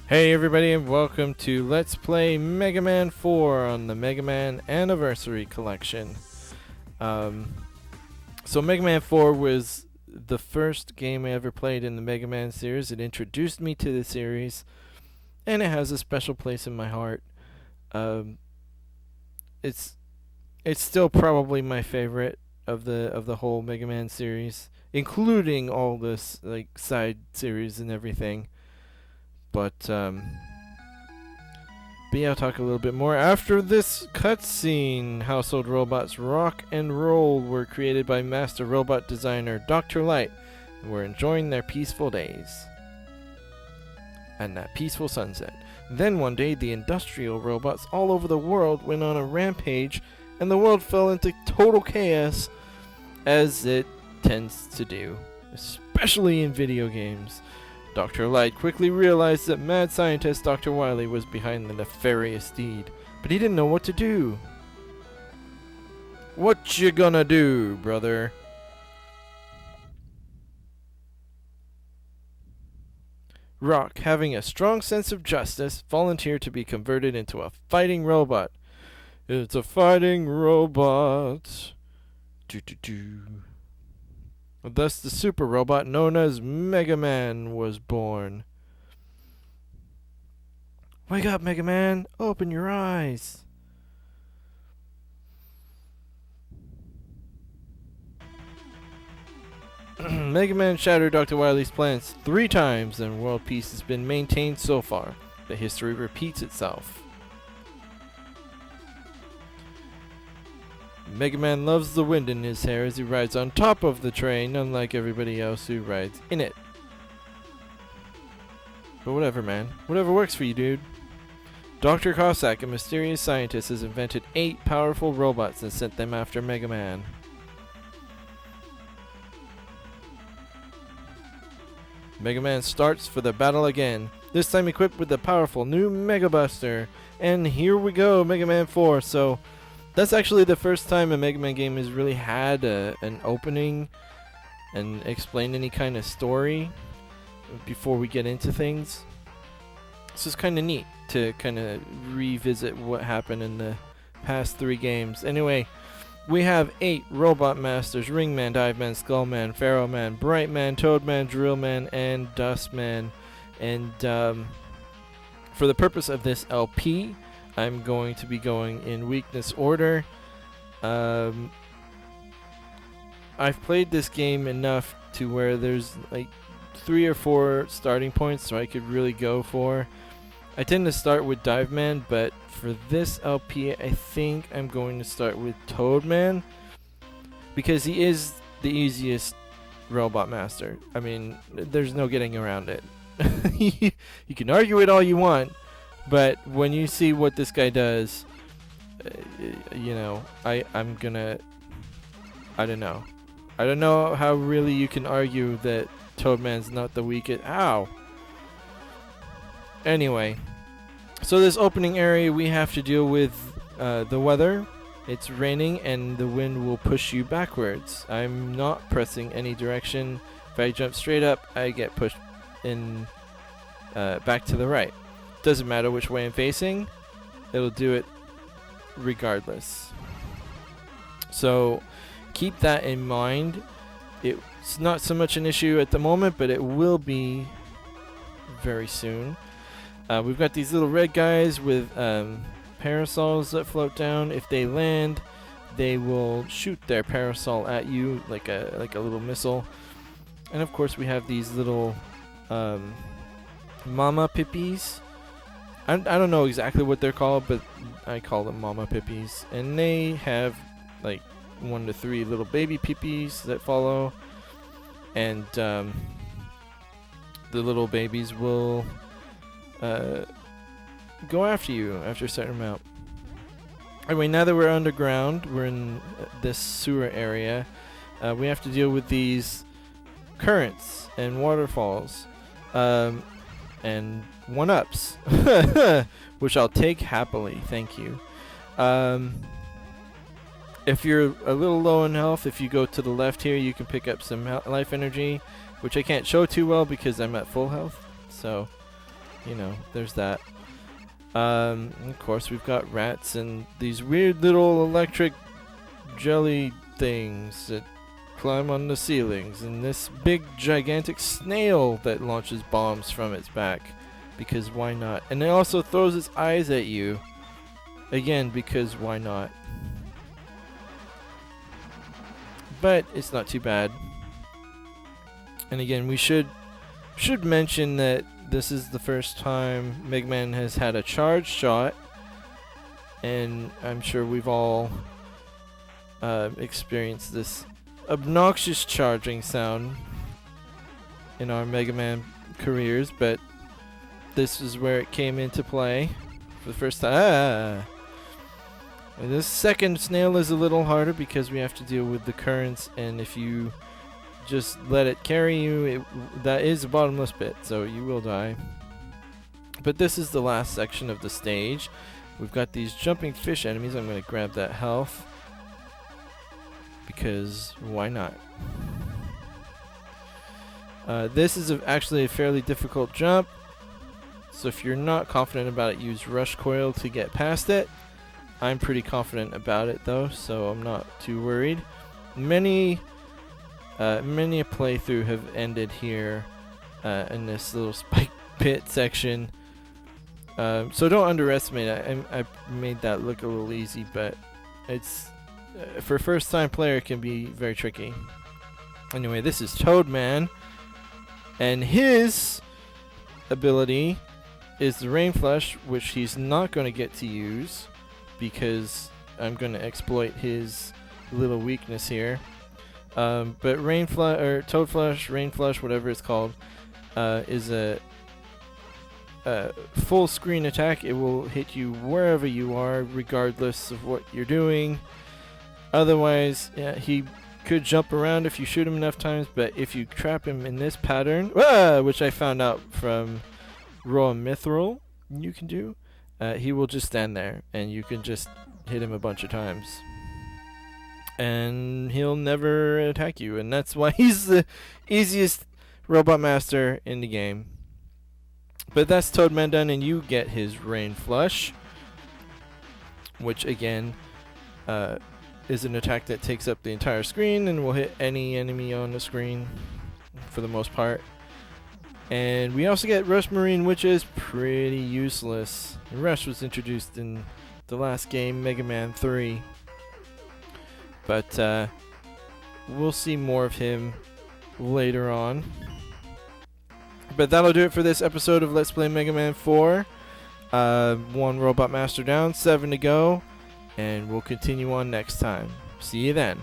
Hey everybody, and welcome to Let's Play Mega Man 4 on the Mega Man Anniversary Collection. So Mega Man 4 was the first game I ever played in the Mega Man series. It introduced me to the series, and it has a special place in my heart. It's still probably my favorite of the whole Mega Man series, including all this like side series and everything. But yeah, I'll talk a little bit more after this cutscene. Household robots Rock and Roll were created by master robot designer Dr. Light and were enjoying their peaceful days and that peaceful sunset. Then one day, the industrial robots all over the world went on a rampage, and the world fell into total chaos, as it tends to do, especially in video games. Dr. Light quickly realized that mad scientist Dr. Wily was behind the nefarious deed, but he didn't know what to do. What you gonna do, brother? Rock, having a strong sense of justice, volunteered to be converted into a fighting robot. It's a fighting robot. Do. Thus, the super robot known as Mega Man was born. Wake up, Mega Man! Open your eyes! Mega Man shattered Dr. Wily's plans 3 times, and world peace has been maintained so far. But history repeats itself. Mega Man loves the wind in his hair as he rides on top of the train, unlike everybody else who rides in it. But whatever, man. Whatever works for you, dude. Dr. Cossack, a mysterious scientist, has invented 8 powerful robots and sent them after Mega Man. Mega Man starts for the battle again, this time equipped with the powerful new Mega Buster. And here we go, Mega Man 4. So that's actually the first time a Mega Man game has really had an opening and explained any kind of story before we get into things. So it's kind of neat to kind of revisit what happened in the past 3 games. Anyway, we have 8 Robot Masters: Ringman, Diveman, Skullman, Pharaoh Man, Bright Man, Toadman, Drillman, and Dustman. And for the purpose of this LP, I'm going to be going in weakness order. I've played this game enough to where there's like 3 or 4 starting points so I could really go for. I tend to start with Diveman, but for this LP I think I'm going to start with Toadman because he is the easiest Robot Master. I mean, there's no getting around it. You can argue it all you want, but when you see what this guy does, you know, I don't know. I don't know how really you can argue that Toadman's not the weakest. Ow! Anyway, so this opening area we have to deal with the weather. It's raining and the wind will push you backwards. I'm not pressing any direction. If I jump straight up, I get pushed in back to the right. Doesn't matter which way I'm facing, it'll do it regardless. So keep that in mind. It's not so much an issue at the moment, but it will be very soon. We've got these little red guys with parasols that float down. If they land, they will shoot their parasol at you like a little missile. And of course we have these little Mama Pippies. I don't know exactly what they're called, but I call them Mama Pippies. And they have like 1 to 3 little baby Pippies that follow. And the little babies will go after you after a certain amount. Anyway, now that we're underground, we're in this sewer area. We have to deal with these currents and waterfalls. And 1-ups, which I'll take happily, thank you. If you're a little low in health, if you go to the left here, you can pick up some life energy, which I can't show too well because I'm at full health. So you know, there's that. Of course, we've got rats and these weird little electric jelly things that climb on the ceilings, and this big gigantic snail that launches bombs from its back, because why not? And it also throws its eyes at you, again, because why not? But it's not too bad. And again, we should mention that this is the first time Mega Man has had a charge shot, and I'm sure we've all experienced this obnoxious charging sound in our Mega Man careers, but this is where it came into play for the first time. And this second snail is a little harder because we have to deal with the currents, and if you just let it carry you, that is a bottomless pit, so you will die. But this is the last section of the stage. We've got these jumping fish enemies. I'm going to grab that health, because why not? This is actually a fairly difficult jump, so if you're not confident about it, use rush coil to get past it. I'm pretty confident about it though, so I'm not too worried. Many a playthrough have ended here in this little spike pit section, so don't underestimate it. I made that look a little easy, but it's for a first time player, it can be very tricky. Anyway, this is Toadman, and his ability is the Rain Flush, which he's not going to get to use because I'm going to exploit his little weakness here. But Toad Flush, Rain Flush, whatever it's called, is a full screen attack. It will hit you wherever you are, regardless of what you're doing. Otherwise, yeah, he could jump around if you shoot him enough times, but if you trap him in this pattern, which I found out from Roa Mithril, you can do, he will just stand there, and you can just hit him a bunch of times. And he'll never attack you, and that's why he's the easiest Robot Master in the game. But that's Toadman done, and you get his Rain Flush, which again is an attack that takes up the entire screen and will hit any enemy on the screen for the most part. And we also get Rush Marine, which is pretty useless. Rush was introduced in the last game, Mega Man 3. But we'll see more of him later on. But that'll do it for this episode of Let's Play Mega Man 4. 1 Robot Master down, 7 to go. And we'll continue on next time. See you then.